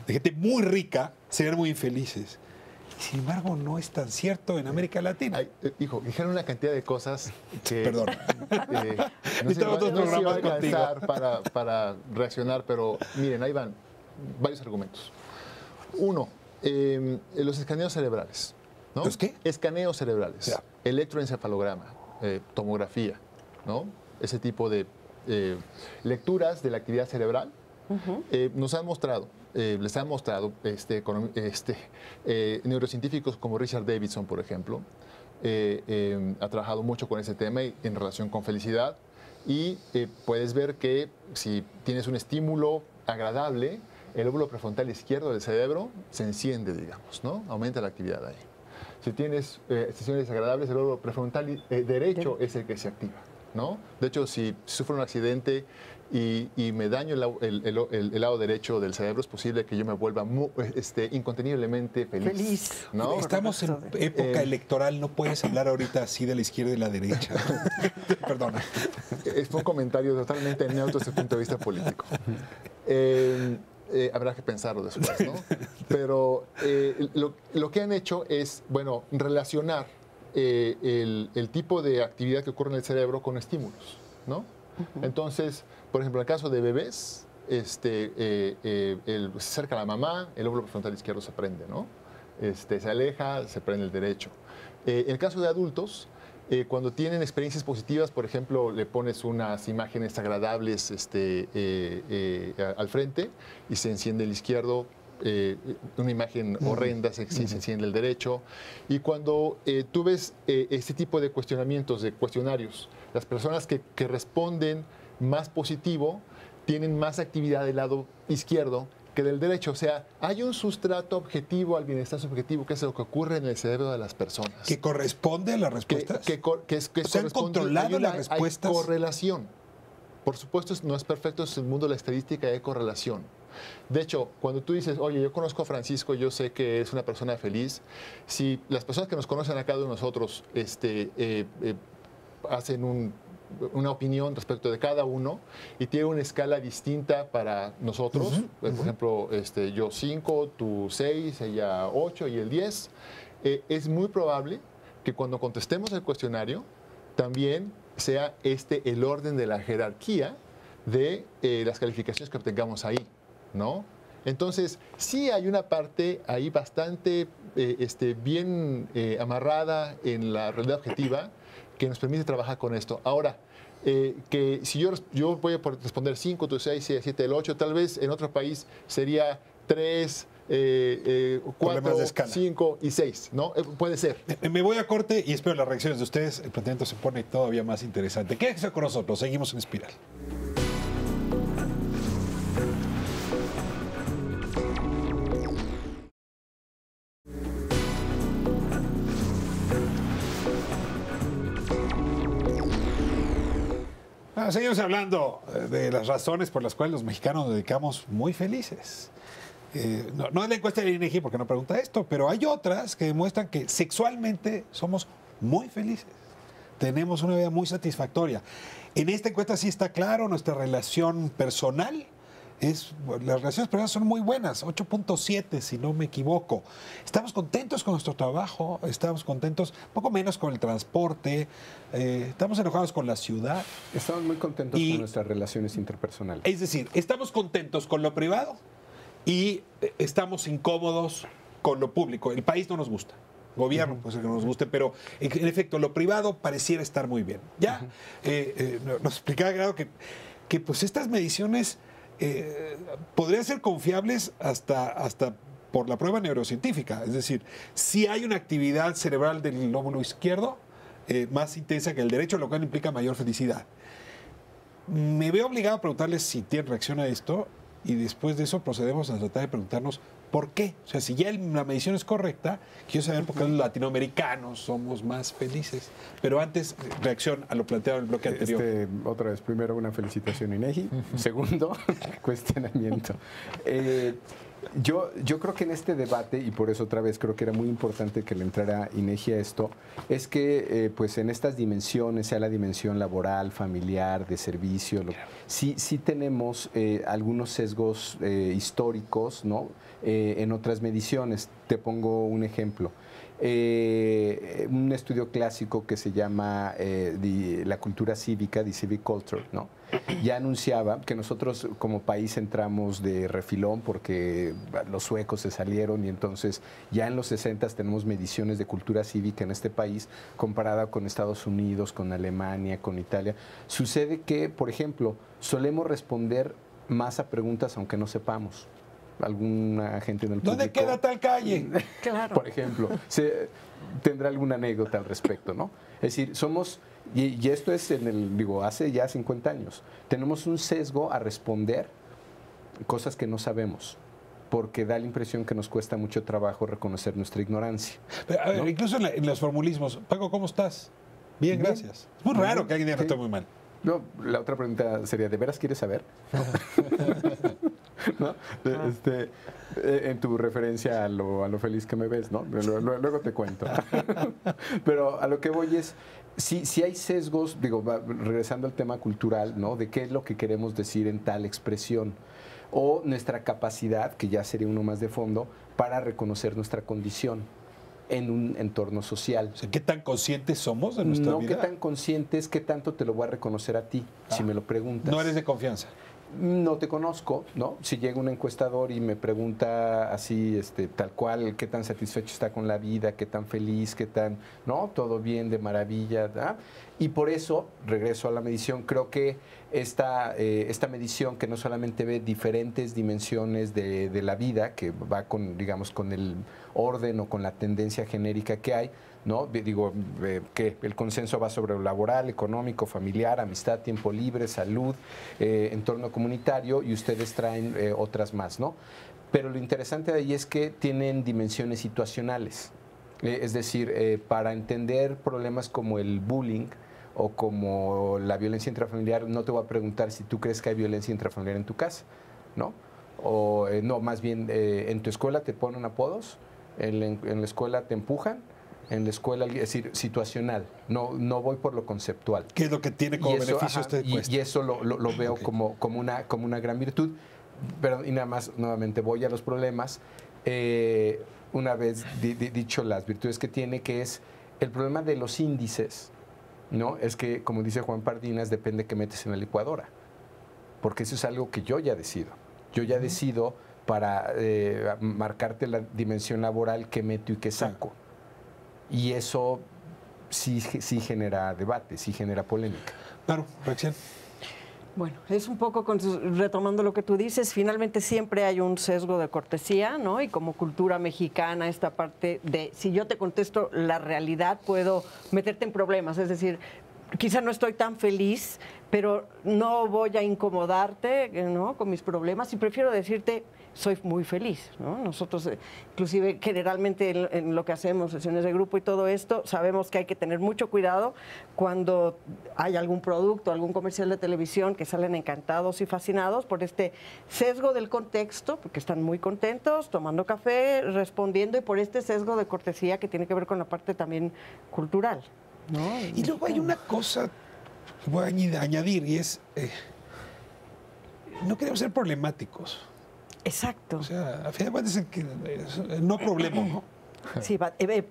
de gente muy rica, serían muy infelices. Sin embargo, no es tan cierto en América Latina. Ay, hijo, dijeron una cantidad de cosas que... Perdón. No sé si va a alcanzar para reaccionar, pero miren, ahí van varios argumentos. Uno, los escaneos cerebrales, ¿no? ¿Los qué? Escaneos cerebrales, Ya. electroencefalograma, tomografía, ¿no? Ese tipo de lecturas de la actividad cerebral nos han mostrado, les han mostrado neurocientíficos como Richard Davidson, por ejemplo, ha trabajado mucho con ese tema en relación con felicidad y puedes ver que si tienes un estímulo agradable, el lóbulo prefrontal izquierdo del cerebro se enciende, digamos, ¿no? Aumenta la actividad ahí. Si tienes sensaciones desagradables, el lóbulo prefrontal derecho es el que se activa, ¿no? De hecho, si sufro un accidente y me daño el lado derecho del cerebro, es posible que yo me vuelva inconteniblemente feliz. ¿No? Estamos en época electoral, no puedes hablar ahorita así de la izquierda y la derecha. Perdona. Fue un comentario totalmente neutro desde el punto de vista político. Habrá que pensarlo después, ¿no? Pero lo que han hecho es, bueno, relacionar el tipo de actividad que ocurre en el cerebro con estímulos, ¿no? Entonces, por ejemplo, en el caso de bebés, se acerca a la mamá, el lóbulo prefrontal izquierdo se prende, ¿no? Se aleja, se prende el derecho. En el caso de adultos, cuando tienen experiencias positivas, por ejemplo, le pones unas imágenes agradables al frente y se enciende el izquierdo, una imagen horrenda, se enciende el derecho. Y cuando tú ves este tipo de cuestionamientos, de cuestionarios, las personas que responden más positivo tienen más actividad del lado izquierdo que del derecho. O sea, hay un sustrato objetivo al bienestar subjetivo, que es lo que ocurre en el cerebro de las personas. ¿Que corresponde a las respuestas? ¿Se han controlado las respuestas? Hay correlación. Por supuesto, no es perfecto, es el mundo de la estadística y hay correlación. De hecho, cuando tú dices, oye, yo conozco a Francisco, yo sé que es una persona feliz, si las personas que nos conocen a cada uno de nosotros hacen una opinión respecto de cada uno y tiene una escala distinta para nosotros, por ejemplo, yo 5, tú 6, ella 8 y el 10, es muy probable que cuando contestemos el cuestionario también sea el orden de la jerarquía de las calificaciones que obtengamos ahí, ¿no? Entonces, sí hay una parte ahí bastante bien amarrada en la realidad objetiva que nos permite trabajar con esto. Ahora, que si yo voy a responder 5, tú 6, 7, el 8, tal vez en otro país sería 3, 4, 5 y 6, ¿no? Puede ser. Me voy a corte y espero las reacciones de ustedes. El planteamiento se pone todavía más interesante. Quédense con nosotros, seguimos en Espiral. Bueno, seguimos hablando de las razones por las cuales los mexicanos nos dedicamos muy felices. No es la encuesta del INEGI porque no pregunta esto, pero hay otras que demuestran que sexualmente somos muy felices. Tenemos una vida muy satisfactoria. En esta encuesta sí está claro, nuestra relación personal las relaciones personales son muy buenas, 8.7 si no me equivoco. Estamos contentos con nuestro trabajo, estamos contentos, poco menos con el transporte, estamos enojados con la ciudad. Estamos muy contentos con nuestras relaciones interpersonales. Es decir, estamos contentos con lo privado y estamos incómodos con lo público. El país no nos gusta. Gobierno, pues que no nos guste, pero en efecto, lo privado pareciera estar muy bien. Ya nos explicaba Grado que pues estas mediciones podrían ser confiables hasta por la prueba neurocientífica. Es decir, si hay una actividad cerebral del lóbulo izquierdo más intensa que el derecho, lo cual implica mayor felicidad. Me veo obligado a preguntarles si tienen reacción a esto y después de eso procedemos a tratar de preguntarnos por qué. O sea, si ya la medición es correcta, quiero saber por qué los latinoamericanos somos más felices. Pero antes, reacción a lo planteado en el bloque anterior. Otra vez, primero una felicitación INEGI, segundo, cuestionamiento. Yo creo que en este debate, y por eso otra vez creo que era muy importante que le entrara INEGI a esto, es que pues en estas dimensiones, sea la dimensión laboral, familiar, de servicio, sí tenemos algunos sesgos históricos, ¿no? En otras mediciones. Te pongo un ejemplo. Un estudio clásico que se llama la cultura cívica, the civic culture, ¿no? Ya anunciaba que nosotros como país entramos de refilón porque los suecos se salieron y entonces ya en los 60 tenemos mediciones de cultura cívica en este país comparada con Estados Unidos, con Alemania, con Italia. Sucede que, por ejemplo, solemos responder más a preguntas aunque no sepamos. Alguna gente en el público. ¿Dónde queda tal calle? Claro. Por ejemplo, tendrá alguna anécdota al respecto, ¿no? Es decir, somos, y esto es hace ya 50 años, tenemos un sesgo a responder cosas que no sabemos, porque da la impresión que nos cuesta mucho trabajo reconocer nuestra ignorancia. Pero, a ver, ¿no? Incluso en los formulismos, Paco, ¿cómo estás? Bien, gracias. Es muy raro que alguien diga que estoy muy mal. No, la otra pregunta sería, ¿de veras quieres saber? ¿No? En tu referencia a lo feliz que me ves, ¿no? Luego te cuento. Pero a lo que voy es, si hay sesgos, regresando al tema cultural, ¿no? De qué es lo que queremos decir en tal expresión, o nuestra capacidad, que ya sería uno más de fondo, para reconocer nuestra condición en un entorno social. O sea, ¿qué tan conscientes somos de nuestra vida? No, qué tan conscientes, qué tanto te lo voy a reconocer a ti, si me lo preguntas. No eres de confianza. No te conozco, ¿no? Si llega un encuestador y me pregunta así, tal cual, qué tan satisfecho está con la vida, qué tan feliz, qué tan, ¿no? Todo bien, de maravilla, ¿verdad? Y por eso, regreso a la medición, creo que esta medición que no solamente ve diferentes dimensiones de la vida, que va con, digamos, con el orden o con la tendencia genérica que hay, ¿no? Que el consenso va sobre lo laboral, económico, familiar, amistad, tiempo libre, salud, entorno comunitario, y ustedes traen otras más, ¿no? Pero lo interesante de ahí es que tienen dimensiones situacionales. Es decir, para entender problemas como el bullying o como la violencia intrafamiliar, no te voy a preguntar si tú crees que hay violencia intrafamiliar en tu casa, ¿no? O no, más bien, en tu escuela te ponen apodos, en la escuela te empujan, en la escuela, es decir, situacional, no voy por lo conceptual. ¿Qué es lo que tiene como beneficio este encuesta? Y eso lo veo como una gran virtud. Pero, y nada más, nuevamente, voy a los problemas. Una vez dicho las virtudes que tiene, que es el problema de los índices, ¿no? Es que, como dice Juan Pardinas, depende qué metes en la licuadora. Porque eso es algo que yo ya decido. Yo ya decido para marcarte la dimensión laboral que meto y que saco. Y eso sí genera debate, sí genera polémica. Claro, reacción. Bueno, es un poco retomando lo que tú dices, finalmente siempre hay un sesgo de cortesía, ¿no? Y como cultura mexicana, esta parte de, si yo te contesto la realidad, puedo meterte en problemas. Es decir, quizá no estoy tan feliz, pero no voy a incomodarte, ¿no?, con mis problemas, y prefiero decirte, soy muy feliz, ¿no? Nosotros, inclusive, generalmente en lo que hacemos, sesiones de grupo y todo esto, sabemos que hay que tener mucho cuidado cuando hay algún producto, algún comercial de televisión que salen encantados y fascinados por este sesgo del contexto, porque están muy contentos, tomando café, respondiendo, y por este sesgo de cortesía que tiene que ver con la parte también cultural, ¿no? Y luego hay una cosa que voy a añadir, y es, no queremos ser problemáticos. Exacto. O sea, a fin de cuentas, no problema, ¿no? Sí,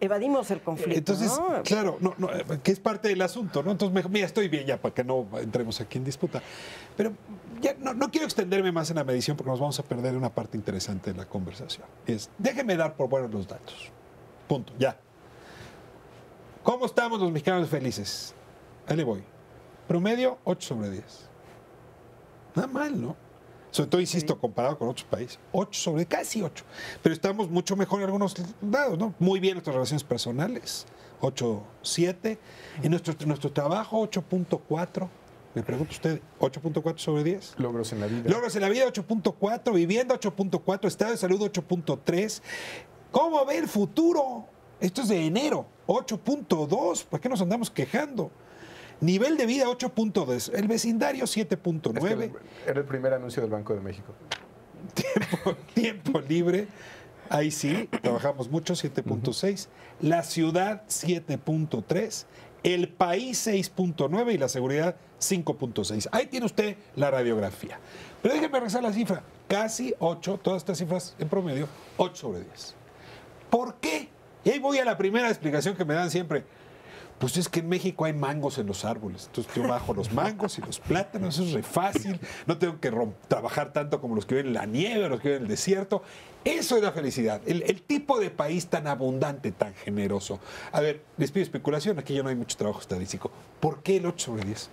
evadimos el conflicto. Entonces, ¿no? claro, que es parte del asunto, ¿no? Entonces, mira, estoy bien ya para que no entremos aquí en disputa. Pero ya no quiero extenderme más en la medición porque nos vamos a perder una parte interesante de la conversación. Déjenme dar por buenos los datos. Punto, ya. ¿Cómo estamos los mexicanos felices? Ahí le voy. Promedio, 8 sobre 10. Nada mal, ¿no? Sobre todo, insisto, comparado con otros países. 8 sobre, casi 8. Pero estamos mucho mejor en algunos lados, ¿no? Muy bien nuestras relaciones personales, 8.7. En nuestro trabajo, 8.4. Me pregunta usted, 8.4 sobre 10. Logros en la vida. Logros en la vida, 8.4. Vivienda, 8.4. Estado de salud, 8.3. ¿Cómo ve el futuro? Esto es de enero, 8.2. ¿Por qué nos andamos quejando? Nivel de vida 8.2, el vecindario 7.9. Era el primer anuncio del Banco de México. Tiempo libre, ahí sí, trabajamos mucho, 7.6. La ciudad 7.3, el país 6.9 y la seguridad 5.6. Ahí tiene usted la radiografía. Pero déjeme regresar la cifra, casi 8, todas estas cifras en promedio, 8 sobre 10. ¿Por qué? Y ahí voy a la primera explicación que me dan siempre. Pues es que en México hay mangos en los árboles. Entonces yo bajo los mangos y los plátanos, eso es re fácil. No tengo que trabajar tanto como los que viven en la nieve o los que viven en el desierto. Eso es la felicidad. El tipo de país tan abundante, tan generoso. A ver, les pido especulación. Aquí ya no hay mucho trabajo estadístico. ¿Por qué el 8 sobre 10?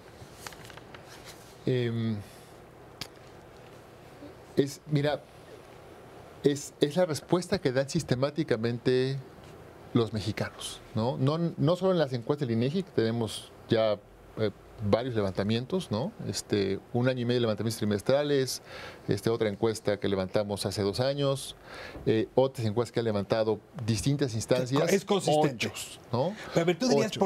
Mira, es la respuesta que dan sistemáticamente los mexicanos, ¿no? No solo en las encuestas del INEGI, que tenemos ya varios levantamientos, ¿no? 1 año y medio de levantamientos trimestrales, otra encuesta que levantamos hace 2 años, otras encuestas que han levantado distintas instancias. Es consistente. 8, ¿no? Pero a ver, ¿tú dirías 8.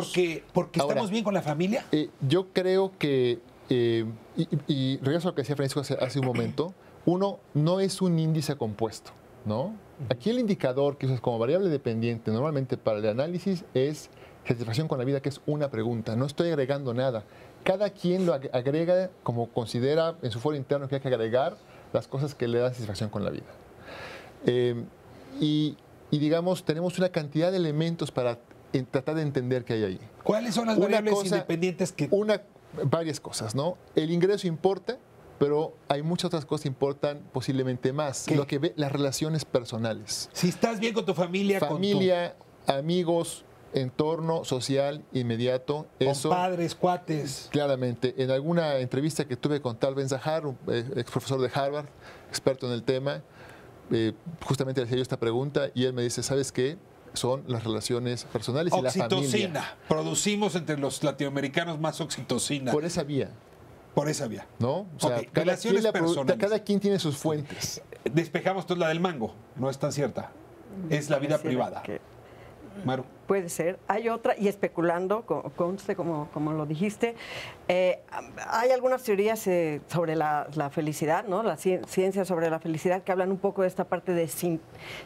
porque Ahora, estamos bien con la familia? Yo creo que, y regreso a lo que decía Francisco hace un momento, uno no es un índice compuesto, ¿no? Aquí el indicador que usas como variable dependiente normalmente para el análisis es satisfacción con la vida, que es una pregunta. No estoy agregando nada. Cada quien lo agrega como considera en su foro interno que hay que agregar las cosas que le dan satisfacción con la vida. Y digamos, tenemos una cantidad de elementos para tratar de entender qué hay ahí. ¿Cuáles son las variables independientes que...? Varias cosas, ¿no? El ingreso importa, pero hay muchas otras cosas que importan posiblemente más. ¿Qué? Lo que ve, las relaciones personales. Si estás bien con tu familia, amigos, entorno social inmediato. Con padres, cuates. Claramente. En alguna entrevista que tuve con Tal Ben-Zahar, un ex profesor de Harvard, experto en el tema, justamente le hacía yo esta pregunta y él me dice, ¿sabes qué? Son las relaciones personales y la familia. Oxitocina. Producimos entre los latinoamericanos más oxitocina. Por esa vía. Por esa vía. ¿No? O sea, relaciones personales. Cada quien tiene sus fuentes. Despejamos toda la del mango. No es tan cierta. Es la vida privada. Maru. Puede ser. Hay otra, y especulando, conste como lo dijiste, hay algunas teorías sobre la felicidad, ¿no? La ciencia sobre la felicidad, que hablan un poco de esta parte de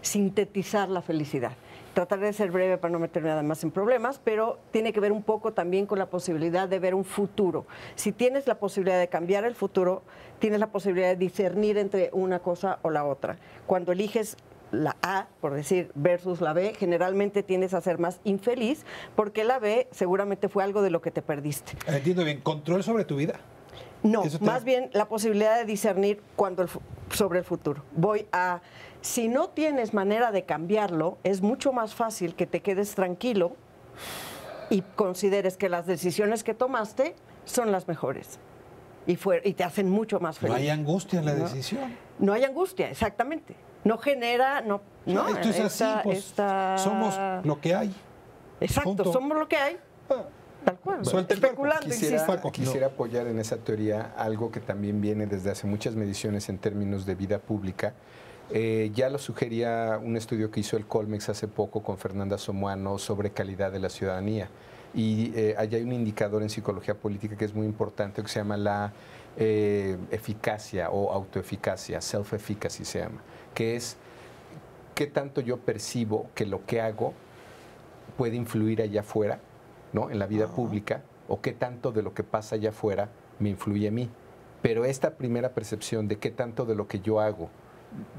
sintetizar la felicidad. Trataré de ser breve para no meterme además en problemas, pero tiene que ver un poco también con la posibilidad de ver un futuro. Si tienes la posibilidad de cambiar el futuro, tienes la posibilidad de discernir entre una cosa o la otra. Cuando eliges la A, por decir, versus la B, generalmente tiendes a ser más infeliz porque la B seguramente fue algo de lo que te perdiste. Entiendo bien, ¿control sobre tu vida? No, más bien la posibilidad de discernir sobre el futuro. Si no tienes manera de cambiarlo, es mucho más fácil que te quedes tranquilo y consideres que las decisiones que tomaste son las mejores y te hacen mucho más feliz. No hay angustia en la decisión. No hay angustia, exactamente. No genera, no. Esto es así, pues, somos lo que hay. Exacto, Punto. somos lo que hay. Tal cual. Suelta el cuerpo. Especulando, insisto. Quisiera apoyar en esa teoría algo que también viene desde hace muchas mediciones en términos de vida pública. Ya lo sugería un estudio que hizo el Colmex hace poco con Fernanda Somoano sobre calidad de la ciudadanía. Y allá hay un indicador en psicología política que es muy importante que se llama la eficacia o autoeficacia, self-efficacy se llama, que es qué tanto yo percibo que lo que hago puede influir allá afuera, ¿no? En la vida pública, o qué tanto de lo que pasa allá afuera me influye a mí. Pero esta primera percepción de qué tanto de lo que yo hago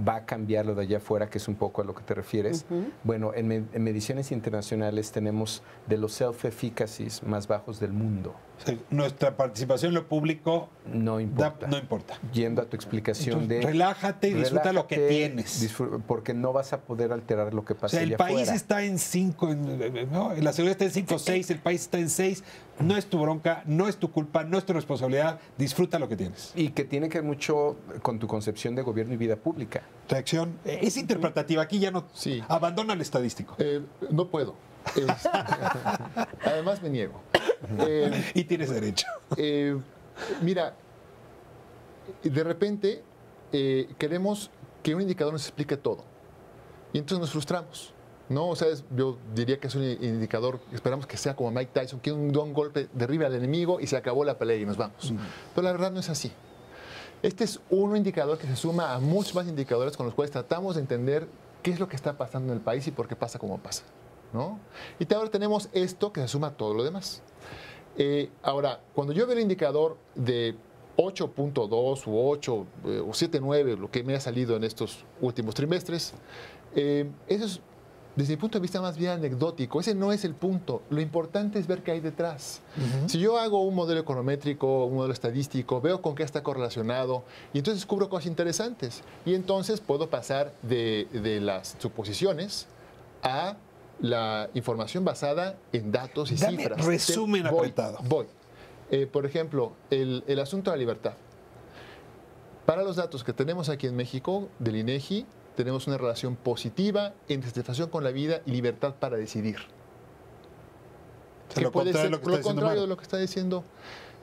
va a cambiar lo de allá afuera, que es un poco a lo que te refieres. Bueno, en mediciones internacionales tenemos de los self-efficacies más bajos del mundo. O sea, nuestra participación en lo público No importa. no importa. Yendo a tu explicación Entonces, relájate y disfruta lo que tienes. Porque no vas a poder alterar lo que O pasa sea, el allá país afuera. está en 5, ¿no? La seguridad está en 5 o 6, el país está en 6. No es tu bronca, no es tu culpa, no es tu responsabilidad. Disfruta lo que tienes. Y que tiene que ver mucho con tu concepción de gobierno y vida pública. Reacción es interpretativa. Aquí ya no. Sí. Abandona el estadístico. No puedo. Además me niego. Y tienes derecho. Mira, de repente queremos que un indicador nos explique todo. Y entonces nos frustramos. ¿No? O sea, yo diría que es un indicador, esperamos que sea como Mike Tyson, que da un golpe, derriba al enemigo y se acabó la pelea y nos vamos. Pero la verdad no es así. Este es un indicador que se suma a muchos más indicadores con los cuales tratamos de entender qué es lo que está pasando en el país y por qué pasa como pasa, ¿no? Y ahora tenemos esto que se suma a todo lo demás. Ahora, cuando yo veo el indicador de 8.2 u 8 o 7.9, lo que me ha salido en estos últimos trimestres, eso es, desde mi punto de vista, más bien anecdótico. Ese no es el punto. Lo importante es ver qué hay detrás. Si yo hago un modelo econométrico, un modelo estadístico, veo con qué está correlacionado y entonces descubro cosas interesantes. Y entonces puedo pasar de las suposiciones a la información basada en datos y Dame cifras. resumen apretado. Voy. Por ejemplo, el asunto de la libertad. Para los datos que tenemos aquí en México, del INEGI, tenemos una relación positiva entre satisfacción con la vida y libertad para decidir. O sea, lo contrario de lo que está diciendo Mara. de lo que está diciendo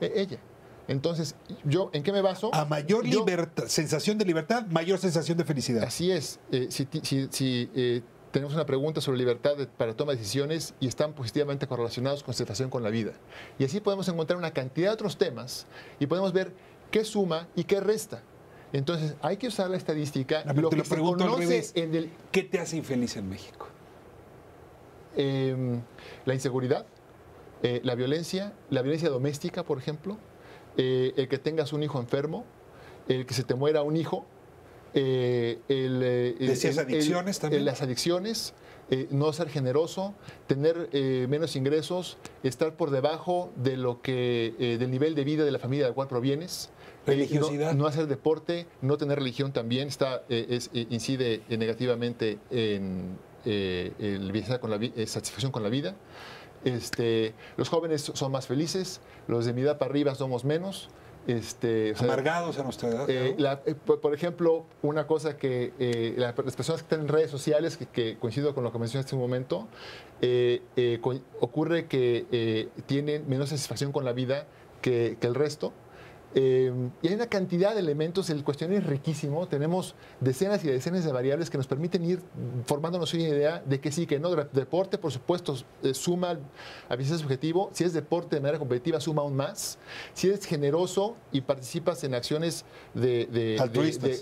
ella. Entonces, ¿yo en qué me baso? A mayor sensación de libertad, mayor sensación de felicidad. Así es. Si tenemos una pregunta sobre libertad para toma de decisiones y están positivamente correlacionados con satisfacción con la vida. Y así podemos encontrar una cantidad de otros temas y podemos ver qué suma y qué resta. Entonces, hay que usar la estadística. Lo que se conoce en el, ¿qué te hace infeliz en México? la inseguridad, la violencia doméstica, por ejemplo, el que tengas un hijo enfermo, el que se te muera un hijo, ¿Decías adicciones también? las adicciones, no ser generoso, tener menos ingresos, estar por debajo de lo que del nivel de vida de la familia de la cual provienes. Religiosidad. No hacer deporte, no tener religión también incide negativamente en el bienestar satisfacción con la vida. Los jóvenes son más felices, los de mi edad para arriba somos menos. Amargados a nuestra edad. Por ejemplo, una cosa que las personas que están en redes sociales, que coincido con lo que mencionaste un momento, ocurre que tienen menos satisfacción con la vida que el resto. Y hay una cantidad de elementos, el cuestionario es riquísimo, tenemos decenas y decenas de variables que nos permiten ir formándonos una idea de que sí, que no. Deporte, por supuesto, suma al bienestar subjetivo. Si es deporte de manera competitiva, suma aún más. Si eres generoso y participas en acciones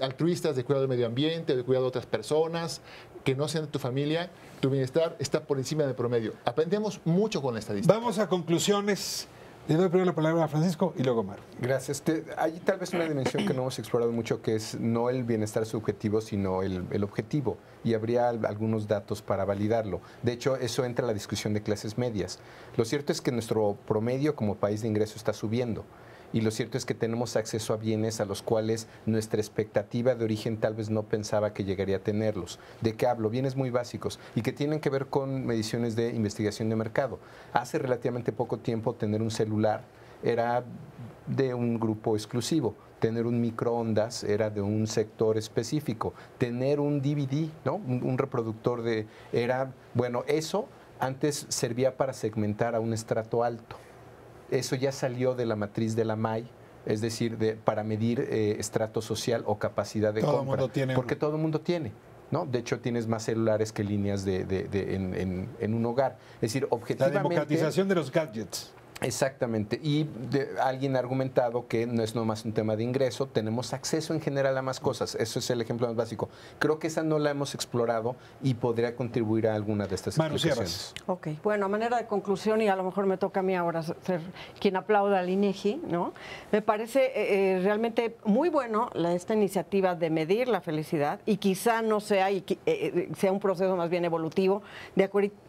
altruistas, de cuidado del medio ambiente, de cuidado de otras personas, que no sean de tu familia, tu bienestar está por encima del promedio. Aprendemos mucho con la estadística. Vamos a conclusiones. Le doy primero la palabra a Francisco y luego a Maru. Gracias. Hay tal vez una dimensión que no hemos explorado mucho, que es no el bienestar subjetivo, sino el objetivo. Y habría algunos datos para validarlo. De hecho, eso entra a la discusión de clases medias. Lo cierto es que nuestro promedio como país de ingreso está subiendo. Y lo cierto es que tenemos acceso a bienes a los cuales nuestra expectativa de origen tal vez no pensaba que llegaría a tenerlos. ¿De qué hablo? Bienes muy básicos y que tienen que ver con mediciones de investigación de mercado. Hace relativamente poco tiempo tener un celular era de un grupo exclusivo. Tener un microondas era de un sector específico. Tener un DVD, ¿no? Un reproductor eso antes servía para segmentar a un estrato alto. Eso ya salió de la matriz de la MAI, es decir, para medir estrato social o capacidad de compra. Mundo tiene porque todo el mundo tiene. ¿No? De hecho, tienes más celulares que líneas en un hogar. Es decir, objetivamente... La democratización de los gadgets. Exactamente. Y alguien ha argumentado que no es nomás un tema de ingreso, tenemos acceso en general a más cosas. Eso es el ejemplo más básico. Creo que esa no la hemos explorado y podría contribuir a alguna de estas explicaciones. Ok. Bueno, a manera de conclusión, y a lo mejor me toca a mí ahora ser quien aplauda al INEGI, ¿no? Me parece realmente muy bueno esta iniciativa de medir la felicidad, y quizá no sea, sea un proceso más bien evolutivo,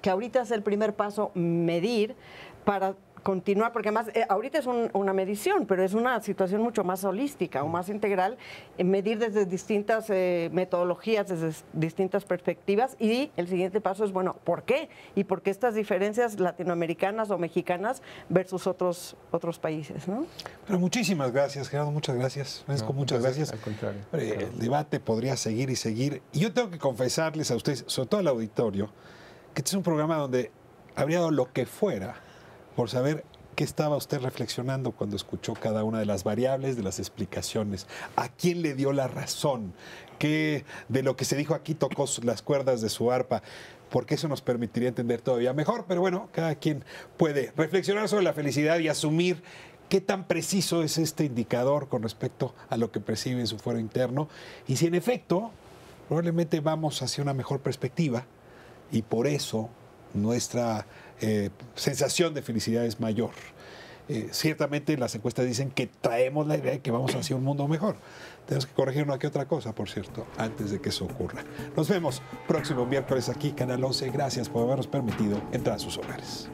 que ahorita es el primer paso medir para continuar, porque además ahorita es una medición, pero es una situación mucho más holística o más integral, medir desde distintas metodologías, desde distintas perspectivas, y el siguiente paso es, bueno, ¿por qué? Y por qué estas diferencias latinoamericanas o mexicanas versus otros países, ¿no? Pero muchísimas gracias, Gerardo, muchas gracias. Muchas gracias. Al contrario. El debate podría seguir y seguir. Y yo tengo que confesarles a ustedes, sobre todo al auditorio, que este es un programa donde habría dado lo que fuera por saber qué estaba usted reflexionando cuando escuchó cada una de las variables, de las explicaciones, a quién le dio la razón, qué de lo que se dijo aquí tocó las cuerdas de su arpa, porque eso nos permitiría entender todavía mejor. Pero bueno, cada quien puede reflexionar sobre la felicidad y asumir qué tan preciso es este indicador con respecto a lo que percibe en su fuero interno, y si en efecto probablemente vamos hacia una mejor perspectiva, y por eso nuestra sensación de felicidad es mayor. Ciertamente las encuestas dicen que traemos la idea de que vamos hacia un mundo mejor. Tenemos que corregir una que otra cosa, por cierto, antes de que eso ocurra. Nos vemos próximo miércoles aquí, Canal 11. Gracias por habernos permitido entrar a sus hogares.